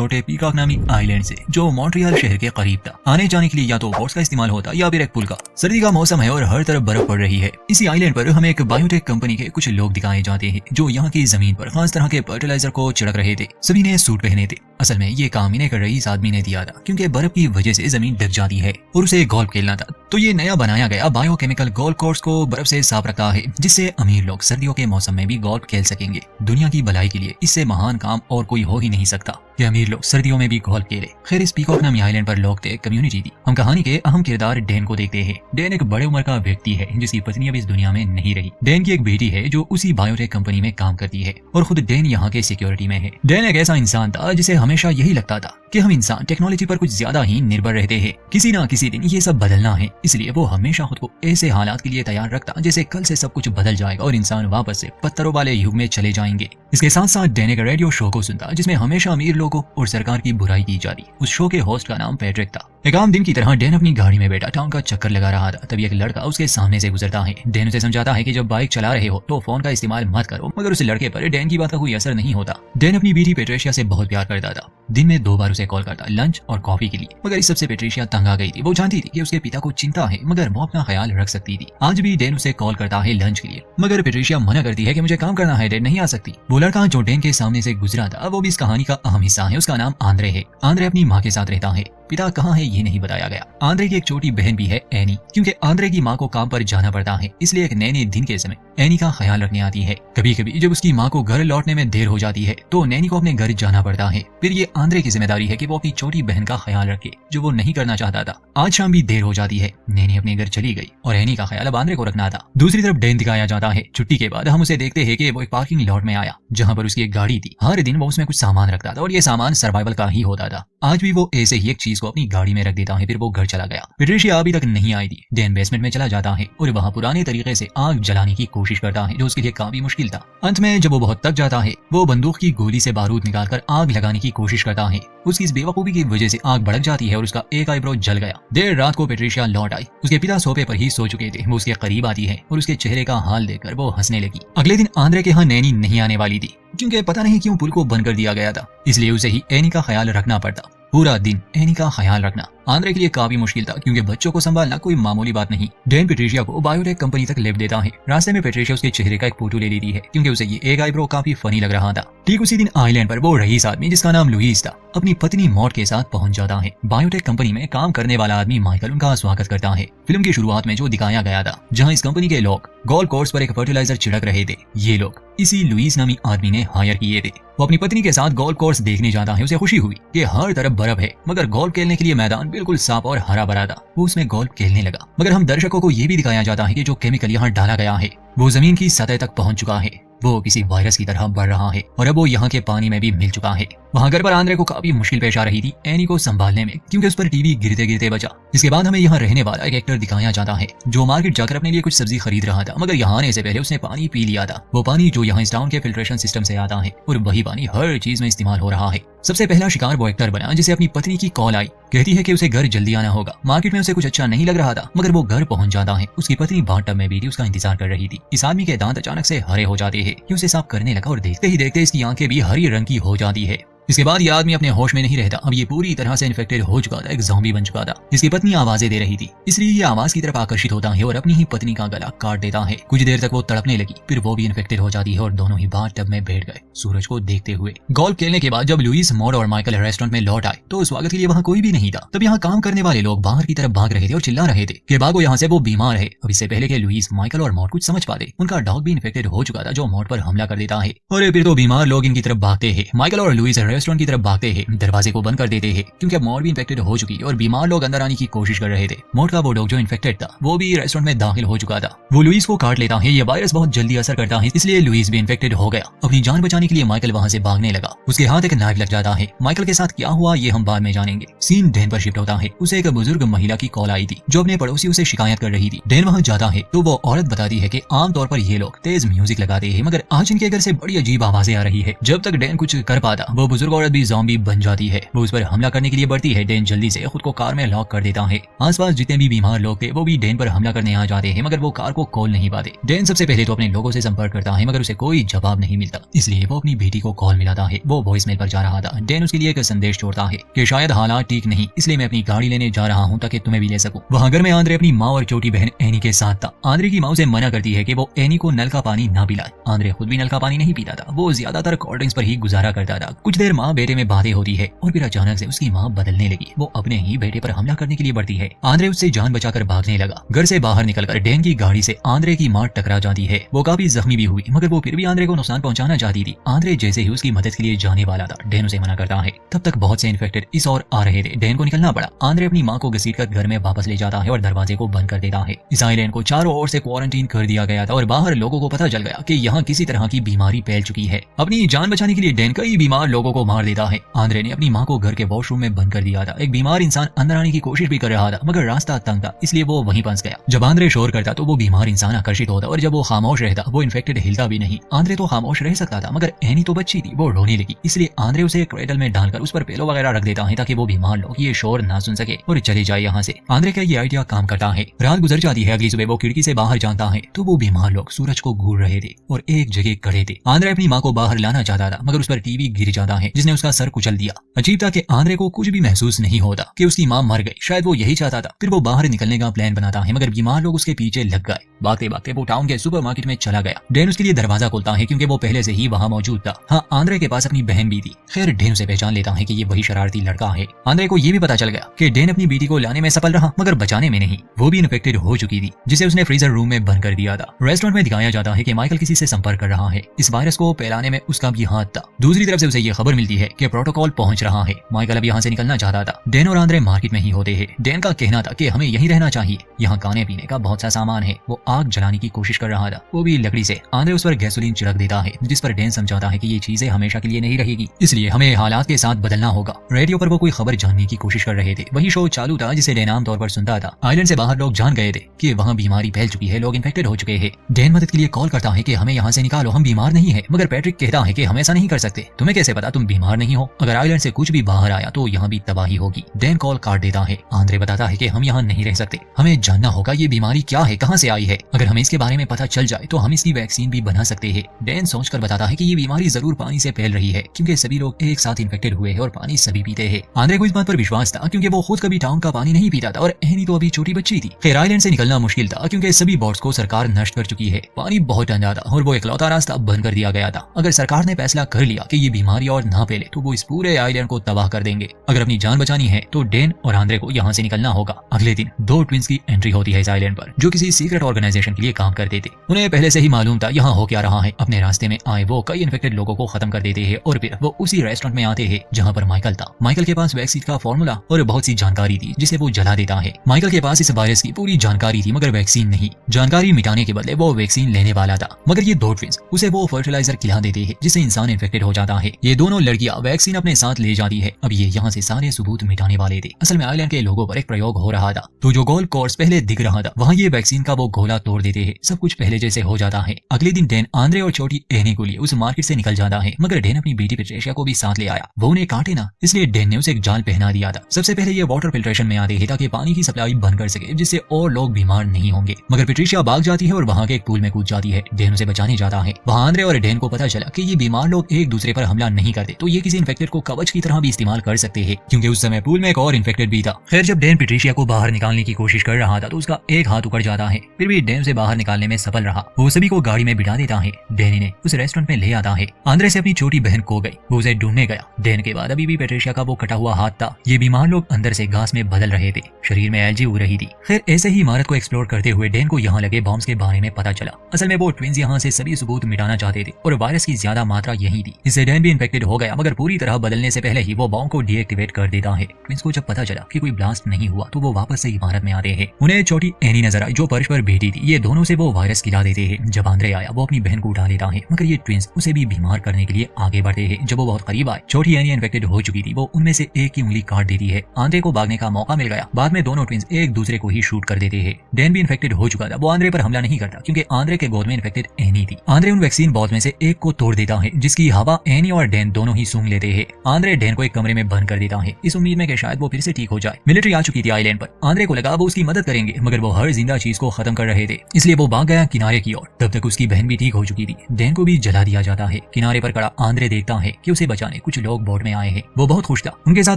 छोटे पीकॉक नामी आइलैंड से जो मॉन्ट्रियल शहर के करीब था। आने जाने के लिए या तो बोट्स का इस्तेमाल होता या फिर एक पुल का। सर्दी का मौसम है और हर तरफ बर्फ पड़ रही है। इसी आइलैंड पर हमें एक बायोटेक कंपनी के कुछ लोग दिखाए जाते हैं जो यहाँ की जमीन पर खास तरह के फर्टिलाइजर को छिड़क रहे थे। सभी ने सूट पहने थे। असल में ये काम इन्हें कर रईस आदमी ने दिया था क्योंकि बर्फ की वजह से जमीन ढक जाती है और उसे गोल्फ खेलना था। तो ये नया बनाया गया बायोकेमिकल गोल्फ कोर्स को बर्फ से साफ रखता है जिससे अमीर लोग सर्दियों के मौसम में भी गोल्फ खेल सकेंगे। दुनिया की भलाई के लिए इससे महान काम और कोई हो ही नहीं सकता कि अमीर लोग सर्दियों में भी गोल्फ खेले। खैर इस पीकॉक नामी आइलैंड पर लोग थे, कम्युनिटी थी। हम कहानी के अहम किरदार डैन को देखते हैं। डैन एक बड़े उम्र का व्यक्ति है जिसकी पत्नी अब इस दुनिया में नहीं रही। डैन की एक बेटी है जो उसी बायोटेक कंपनी में काम करती है और खुद डैन यहाँ के सिक्योरिटी में है। डैन एक ऐसा इंसान था जिसे हमेशा यही लगता था कि हम इंसान टेक्नोलॉजी पर कुछ ज्यादा ही निर्भर रहते हैं। किसी ना किसी दिन ये सब बदलना है, इसलिए वो हमेशा खुद को ऐसे हालात के लिए तैयार रखता जैसे कल से सब कुछ बदल जाएगा और इंसान वापस से पत्थरों वाले युग में चले जाएंगे। इसके साथ साथ डैन एक रेडियो शो को सुनता जिसमें हमेशा अमीर लोगों और सरकार की बुराई की जाती। उस शो के होस्ट का नाम पैट्रिक था। एक आम दिन की तरह डैन अपनी गाड़ी में बैठा टाउन का चक्कर लगा रहा था। तभी एक लड़का उसके सामने से गुजरता है। डैन उसे समझाता है कि जब बाइक चला रहे हो तो फोन का इस्तेमाल मत करो, मगर उस लड़के पर डैन की बात का कोई असर नहीं होता। डैन अपनी बेटी पेट्रिशिया से बहुत प्यार करता था। दिन में 2 बार उसे कॉल करता, लंच और कॉफी के लिए। मगर इस सबसे पेट्रिशिया तंग आ गई थी। वो जानती थी कि उसके पिता को चिंता है मगर वो अपना ख्याल रख सकती थी। आज भी डैन उसे कॉल करता है लंच के लिए, मगर पेट्रिशिया मना करती है कि मुझे काम करना है, डैन नहीं आ सकती। वो लड़का जो डैन के सामने से गुजरा था वो भी इस कहानी का अहम हिस्सा है। उसका नाम आंद्रे है। आंद्रे अपनी माँ के साथ रहता है। पिता कहाँ है ये नहीं बताया गया। आंद्रे की एक छोटी बहन भी है, एनी। क्योंकि आंद्रे की माँ को काम पर जाना पड़ता है इसलिए एक नए दिन के समय एनी का ख्याल रखने आती है। कभी कभी जब उसकी माँ को घर लौटने में देर हो जाती है तो नैनी को अपने घर जाना पड़ता है। फिर ये आंद्रे की जिम्मेदारी है कि वो अपनी छोटी बहन का ख्याल रखे जो वो नहीं करना चाहता था। आज शाम भी देर हो जाती है। नैनी अपने घर चली गई और एनी का ख्याल अब आंद्रे को रखना था। दूसरी तरफ डैन दिखाया जाता है। छुट्टी के बाद हम उसे देखते हैं कि वो एक पार्किंग लॉट में आया जहाँ पर उसकी एक गाड़ी थी। हर दिन वो उसमें कुछ सामान रखता था और ये सामान सर्वाइवल का ही होता था। आज भी वो ऐसे ही एक चीज को अपनी गाड़ी में रख देता है। फिर वो घर चला गया। पेट्रिशिया अभी तक नहीं आई थी। डैन बेसमेंट में चला जाता है और वहाँ पुराने तरीके से आग जलाने की कोशिश करता है जो उसके लिए काफी मुश्किल था। अंत में जब वो बहुत थक जाता है वो बंदूक की गोली से बारूद निकालकर आग लगाने की कोशिश करता है। उसकी इस बेवकूफी की वजह से आग भड़क जाती है और उसका एक आईब्रो जल गया। देर रात को पेट्रिशिया लौट आई। उसके पिता सोफे पर ही सो चुके थे। वो उसके करीब आती है और उसके चेहरे का हाल देखकर वो हंसने लगी। अगले दिन आंद्रे के यहाँ नैनी नहीं आने वाली थी क्योंकि पता नहीं क्यों पुल को बंद कर दिया गया था, इसलिए उसे ही एनी का ख्याल रखना पड़ता। पूरा दिन एनी का ख्याल रखना आंद्रे के लिए काफी मुश्किल था क्योंकि बच्चों को संभालना कोई मामूली बात नहीं। डैन पेट्रिशिया को बायोटेक कंपनी तक लिफ्ट देता है। रास्ते में पेट्रिशिया उसके चेहरे का एक फोटो ले लेती है क्योंकि उसे ये एक आईब्रो काफी फनी लग रहा था। ठीक उसी दिन आइलैंड पर वो रईस आदमी जिसका नाम लुइस था अपनी पत्नी मॉड के साथ पहुंच जाता है। बायोटेक कंपनी में काम करने वाला आदमी माइकल उनका स्वागत करता है। फिल्म की शुरुआत में जो दिखाया गया था जहाँ इस कंपनी के लोग गोल्फ कोर्स पर एक फर्टिलाइजर छिड़क रहे थे, ये लोग इसी लुइस नामी आदमी ने हायर किए थे। वो अपनी पत्नी के साथ गोल्फ कोर्स देखने जाता है। उसे खुशी हुई कि हर तरफ बर्फ है मगर गोल्फ खेलने के लिए मैदान बिल्कुल साफ और हरा भरा था। वो उसमें गोल्फ खेलने लगा। मगर हम दर्शकों को ये भी दिखाया जाता है कि जो केमिकल यहाँ डाला गया है वो जमीन की सतह तक पहुंच चुका है। वो किसी वायरस की तरह बढ़ रहा है और अब वो यहाँ के पानी में भी मिल चुका है। वहाँ घर पर आंद्रे को काफी मुश्किल पेश आ रही थी एनी को संभालने में क्योंकि उस पर टीवी गिरते गिरते बचा। इसके बाद हमें यहाँ रहने वाला एक एक्टर दिखाया जाता है जो मार्केट जाकर अपने लिए कुछ सब्जी खरीद रहा था मगर यहाँ आने से पहले उसने पानी पी लिया था। वो पानी जो यहाँ इस टाउन के फिल्ट्रेशन सिस्टम से आता है और वही पानी हर चीज में इस्तेमाल हो रहा है। सबसे पहला शिकार वो एक्टर बना जिसे अपनी पत्नी की कॉल आई। कहती है कि उसे घर जल्दी आना होगा। मार्केट में उसे कुछ अच्छा नहीं लग रहा था मगर वो घर पहुंच जाता है। उसकी पत्नी बाथटब में बैठी उसका इंतजार कर रही थी। इस आदमी के दांत अचानक से हरे हो जाते हैं। ये उसे साफ करने लगा और देखते ही देखते इसकी आंखें भी हरी रंग की हो जाती है। इसके बाद ये आदमी अपने होश में नहीं रहता। अब ये पूरी तरह से इन्फेक्टेड हो चुका था, एक ज़ॉम्बी बन चुका था। इसकी पत्नी आवाजें दे रही थी इसलिए ये आवाज की तरफ आकर्षित होता है और अपनी ही पत्नी का गला काट देता है। कुछ देर तक वो तड़पने लगी, फिर वो भी इन्फेक्टेड हो जाती है और दोनों ही बाथटब में बैठ गए सूरज को देखते हुए। गोल्फ खेलने के बाद जब लुइस, मॉड और माइकल रेस्टोरेंट में लौट आए तो स्वागत के लिए वहाँ कोई भी नहीं था। तब यहाँ काम करने वाले लोग बाहर की तरफ भाग रहे थे और चिल्ला रहे थे कि भागो यहाँ से, वो बीमार है। अब इससे पहले कि लुइस, माइकल और मॉड कुछ समझ पाते उनका डॉग भी इन्फेक्टेड हो चुका था जो मॉड पर हमला कर देता है और फिर तो बीमार लोग इनकी तरफ भागते हैं। माइकल और लुइस रेस्टोरेंट की तरफ भागते हैं, दरवाजे को बंद कर देते हैं क्योंकि अब मॉड भी इन्फेक्टेड हो चुकी है और बीमार लोग अंदर आने की कोशिश कर रहे थे। मॉड का वो डॉग जो इन्फेक्टेड था वो भी रेस्टोरेंट में दाखिल हो चुका था। वो लुइस को काट लेता है। ये वायरस बहुत जल्दी असर करता है इसलिए लुइस भी इन्फेक्टेड हो गया। अपनी जान बचाने के लिए माइकल वहाँ से भागने लगा। उसके हाथ एक नाइफ लग जाता है। माइकल के साथ क्या हुआ ये हम बाद में जानेंगे। सीन डैन पर शिफ्ट होता है। उसे एक बुजुर्ग महिला की कॉल आई थी जो अपने पड़ोसियों से शिकायत कर रही थी। डैन वहाँ जाता है तो वो औरत बताती है कि आमतौर पर ये लोग तेज म्यूजिक लगाते हैं मगर आज इनके घर से बड़ी अजीब आवाजें आ रही है। जब तक डैन कुछ कर पाता वो बुजुर्ग बुजुर्ग औरत भी ज़ॉम्बी बन जाती है। वो उस पर हमला करने के लिए बढ़ती है। डैन जल्दी से खुद को कार में लॉक कर देता है। आसपास जितने भी बीमार लोग थे वो भी डैन पर हमला करने आ जाते हैं, मगर वो कार को खोल नहीं पाते। डैन सबसे पहले तो अपने लोगों से संपर्क करता है, मगर उसे कोई जवाब नहीं मिलता, इसलिए वो अपनी बेटी को कॉल मिलाता है। वो वॉइसमेल पर जा रहा था। डैन उसके लिए एक संदेश छोड़ता है कि शायद हालात ठीक नहीं, इसलिए मैं अपनी गाड़ी लेने जा रहा हूँ ताकि तुम्हें भी ले सकूं। वहाँ घर में आंद्रे अपनी माँ और छोटी बहन एनी के साथ था। आंद्रे की माँ उसे मना करती है कि वो एनी को नल का पानी ना पिलाए। आंद्रे खुद भी नल का पानी नहीं पीता था, वो ज्यादातर कोल्ड ड्रिंक्स पर ही गुजारा करता था। कुछ देर माँ बेटे में बातें होती है और फिर अचानक से उसकी माँ बदलने लगी। वो अपने ही बेटे पर हमला करने के लिए बढ़ती है। आंद्रे उससे जान बचाकर भागने लगा। घर से बाहर निकलकर डैन की गाड़ी से आंद्रे की माँ टकरा जाती है। वो काफी जख्मी भी हुई, मगर वो फिर भी आंद्रे को नुकसान पहुंचाना चाहती थी। आंद्रे जैसे ही उसकी मदद के लिए जाने वाला था, डैन उसे मना करता है। तब तक बहुत से इन्फेक्टेड इस ओर आ रहे थे। डैन को निकलना पड़ा। आंद्रे अपनी माँ को घसीटकर घर में वापस ले जाता है और दरवाजे को बंद कर देता है। इस आइलैंड को चारों ओर से क्वारंटीन कर दिया गया था और बाहर लोगों को पता चल गया कि यहाँ किसी तरह की बीमारी फैल चुकी है। अपनी जान बचाने के लिए डैन कई बीमार लोगों को मार देता है। आंद्रे ने अपनी माँ को घर के वॉशरूम में बंद कर दिया था। एक बीमार इंसान अंदर आने की कोशिश भी कर रहा था, मगर रास्ता तंग था, इसलिए वो वहीं फंस गया। जब आंद्रे शोर करता तो वो बीमार इंसान आकर्षित होता और जब वो खामोश रहता वो इन्फेक्टेड हिलता भी नहीं। आंद्रे तो खामोश रह सकता था, मगर एनी तो बच्ची थी, वो रोने लगी। इसलिए आंद्रे उसे क्रेडल में डालकर उस पर पिलो वगैरह रख देता है ताकि वो बीमार लोग ये शोर ना सुन सके और चले जाए यहाँ से। आंद्रे का ये आइडिया काम करता है। रात गुजर जाती है। अगली सुबह वो खिड़की से बाहर जानता है तो वो बीमार लोग सूरज को घूर रहे थे और एक जगह खड़े थे। आंद्रे अपनी माँ को बाहर लाना चाहता था, मगर उस पर टीवी गिर जाता है जिसने उसका सर कुचल दिया। अजीब था कि आंद्रे को कुछ भी महसूस नहीं होता कि उसकी माँ मर गई। शायद वो यही चाहता था। फिर वो बाहर निकलने का प्लान बनाता है, मगर बीमार लोग उसके पीछे लग गए। भागते भागते वो टाउन के सुपरमार्केट में चला गया। डैन उसके लिए दरवाजा खोलता है क्योंकि वो पहले से ही वहाँ मौजूद था। हाँ, आंद्रे के पास अपनी बहन भी थी। खैर डैन उसे पहचान लेता है कि ये वही शरारती लड़का है। आंद्रे को ये भी पता चल गया कि डैन अपनी बेटी को लाने में सफल रहा, मगर बचाने में नहीं। वो भी इन्फेक्टेड हो चुकी थी, जिसे उसने फ्रीजर रूम में बंद कर दिया था। रेस्टोरेंट में दिखाया जाता है कि माइकल किसी से संपर्क कर रहा है। इस वायरस को फैलाने में उसका भी हाथ था। दूसरी तरफ से उसे ये खबर मिलती है कि प्रोटोकॉल पहुंच रहा है। माइकल अब यहाँ से निकलना चाहता था। डैन और आंद्रे मार्केट में ही होते हैं। डैन का कहना था कि हमें यहीं रहना चाहिए, यहाँ खाने पीने का बहुत सा सामान है। वो आग जलाने की कोशिश कर रहा था, वो भी लकड़ी से। आंद्रे उस पर गैसोलीन छिड़क देता है, जिस पर डैन समझाता है कि ये चीजें हमेशा के लिए नहीं रहेगी, इसलिए हमें हालात के साथ बदलना होगा। रेडियो पर वो कोई खबर जानने की कोशिश कर रहे थे। वही शो चालू था जिसे डैन आम तौर पर सुनता था। आइलैंड से बाहर लोग जान गए थे कि वहाँ बीमारी फैल चुकी है, लोग इन्फेक्टेड हो चुके हैं। डैन मदद के लिए कॉल करता है कि हमें यहाँ से निकालो, हम बीमार नहीं है। मगर पैट्रिक कहता है कि हम ऐसा नहीं कर सकते। तुम्हें कैसे पता तुम बीमार नहीं हो? अगर आइलैंड से कुछ भी बाहर आया तो यहाँ भी तबाही होगी। डैन कॉल काट देता है। आंद्रे बताता है कि हम यहाँ नहीं रह सकते, हमें जानना होगा ये बीमारी क्या है, कहाँ से आई है। अगर हमें इसके बारे में पता चल जाए तो हम इसकी वैक्सीन भी बना सकते हैं। डैन सोचकर बताता है कि ये बीमारी जरूर पानी से फैल रही है, क्योंकि सभी लोग एक साथ इन्फेक्टेड हुए हैं और पानी सभी पीते हैं। आंद्रे को इस बात पर विश्वास था क्योंकि वो खुद कभी टाउन का पानी नहीं पीता था और एनी तो अभी छोटी बच्ची थी। खैर आइलैंड से निकलना मुश्किल था क्योंकि सभी बोट्स को सरकार नष्ट कर चुकी है। पानी बहुत ठंडा था और वो इकलौता रास्ता बंद कर दिया गया था। अगर सरकार ने फैसला कर लिया कि ये बीमारी और ना फैले तो वो इस पूरे आइलैंड को तबाह कर देंगे। अगर अपनी जान बचानी है तो डैन और आंद्रे को यहाँ से निकलना होगा। अगले दिन दो ट्विंस की एंट्री होती है इस आइलैंड पर, जो किसी सीक्रेट ऑर्गेनाइजेशन के लिए काम करते थे। उन्हें पहले से ही मालूम था यहाँ हो क्या रहा है। अपने रास्ते में आए वो कई इन्फेक्टेड लोगों को खत्म कर देते हैं और फिर वो उसी रेस्टोरेंट में आते हैं जहाँ पर माइकल था। माइकल के पास वैक्सीन का फॉर्मूला और बहुत सी जानकारी थी जिसे वो जला देता है। माइकल के पास इस वायरस की पूरी जानकारी थी, मगर वैक्सीन नहीं। जानकारी मिटाने के बदले वो वैक्सीन लेने वाला था, मगर ये दो ट्विंस उसे वो फर्टिलाइजर खिला देते हैं जिससे इंसान इन्फेक्टेड हो जाता है। ये दोनों लड़कियां वैक्सीन अपने साथ ले जाती है। अब ये यहाँ से सारे सबूत मिटाने वाले थे। असल में आइलैंड के लोगों पर एक प्रयोग हो रहा था, तो जो गोल कोर्स पहले दिख रहा था वहाँ ये वैक्सीन का वो गोला तोड़ देते हैं। सब कुछ पहले जैसे हो जाता है। अगले दिन डैन आंद्रे और छोटी एनी को लिए उस मार्केट से निकल जाता है, मगर डैन अपनी बेटी पेट्रिशिया को भी साथ ले आया। वो उन्हें काटे ना, इसलिए डैन ने उसे एक जाल पहना दिया था। सबसे पहले ये वाटर फिल्ट्रेशन में आते हैं ताकि पानी की सप्लाई बंद कर सके, जिससे और लोग बीमार नहीं होंगे। मगर पेट्रिशिया भाग जाती है और वहाँ के एक पूल में कूद जाती है। डैन उसे बचाने जाता है। वहाँ आंद्रे और डैन को पता चला कि ये बीमार लोग एक दूसरे पर हमला नहीं करते, तो ये किसी इन्फेक्टेड को कवच की तरह भी इस्तेमाल कर सकते हैं, क्योंकि उस समय पूल में एक और इन्फेक्टेड भी था। खैर जब डैन पेट्रिशिया को बाहर निकालने की कोशिश कर रहा था तो उसका एक हाथ उखड़ जाता है। फिर भी डैन उसे बाहर निकालने में सफल रहा। वो सभी को गाड़ी में बिठा देता है। डैन इन्हें उस रेस्टोरेंट में ले आता है। आंद्रे से अपनी छोटी बहन खो गई, वो उसे ढूंढने गया। डैन के बाद अभी भी पेट्रिशिया का वो कटा हुआ हाथ था। ये बीमार लोग अंदर से घास में बदल रहे थे, शरीर में एलर्जी हो रही थी। खैर ऐसे ही इमारत को एक्सप्लोर करते हुए डैन को यहाँ लगे बॉम्ब्स के बारे में पता चला। असल में वो ट्विंस यहाँ से सभी सबूत मिटाना चाहते थे और वायरस की ज्यादा मात्रा यही थी। इससे डैन भी इन्फेक्टेड हो गया, मगर पूरी तरह बदलने से पहले ही वो बॉम्ब को डीएक्टिवेट कर देता है। ट्विंस को जब पता चला कि कोई ब्लास्ट नहीं हुआ तो वो वापस से इमारत में आते हैं। उन्हें छोटी एनी नजर आई जो फर्श पर बैठी थी। ये दोनों से वो वायरस खिला देते हैं। जब आंद्रे आया वो अपनी बहन को उठा लेता है, मगर ये ट्विंस उसे भी बीमार करने के लिए आगे बढ़ते हैं। जब वो बहुत करीब आए, छोटी एनी इन्फेक्टेड हो चुकी थी। वो उनमें से एक की उंगली काट देती है। आंद्रे को भागने का मौका मिल गया। बाद में दोनों ट्विंस एक दूसरे को ही शूट कर देते हैं। डैन भी इन्फेक्टेड हो चुका था। वो आंद्रे पर हमला नहीं करता क्योंकि आंद्रे के गोद में इन्फेक्टेड एनी थी। आंद्रे उन वैक्सीन बॉल्स में से एक को तोड़ देता है, जिसकी हवा एनी और डैन दोनों दोनों ही सूंघ लेते हैं। आंद्रे डैन को एक कमरे में बंद कर देता है, इस उम्मीद में कि शायद वो फिर से ठीक हो जाए। मिलिट्री आ चुकी थी आइलैंड पर। आंद्रे को लगा वो उसकी मदद करेंगे, मगर वो हर जिंदा चीज को खत्म कर रहे थे, इसलिए वो भाग गया किनारे की ओर। तब तक उसकी बहन भी ठीक हो चुकी थी। डैन को भी जला दिया जाता है। किनारे पर खड़ा आंद्रे देखता है कि उसे बचाने कुछ लोग बोट में आए हैं। वो बहुत खुश था। उनके साथ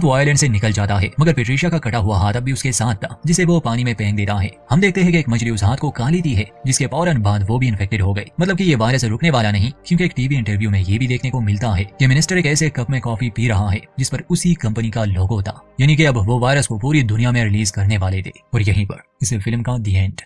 वो आइलैंड से निकल जाता है, मगर पेट्रिशिया का कटा हुआ हाथ अब भी उसके साथ था, जिसे वो पानी में फेंक देता है। हम देखते हैं कि एक मछली उस हाथ को खा लेती है, जिसके फौरन बाद वो भी इन्फेक्टेड हो गई। मतलब कि ये वायरस रुकने वाला नहीं, क्योंकि एक टीवी इंटरव्यू में ये भी देखने को मिलता है कि मिनिस्टर एक ऐसे कप में कॉफी पी रहा है जिस पर उसी कंपनी का लोगो था, यानी कि अब वो वायरस को पूरी दुनिया में रिलीज करने वाले थे। और यहीं पर इस फिल्म का दी एंड।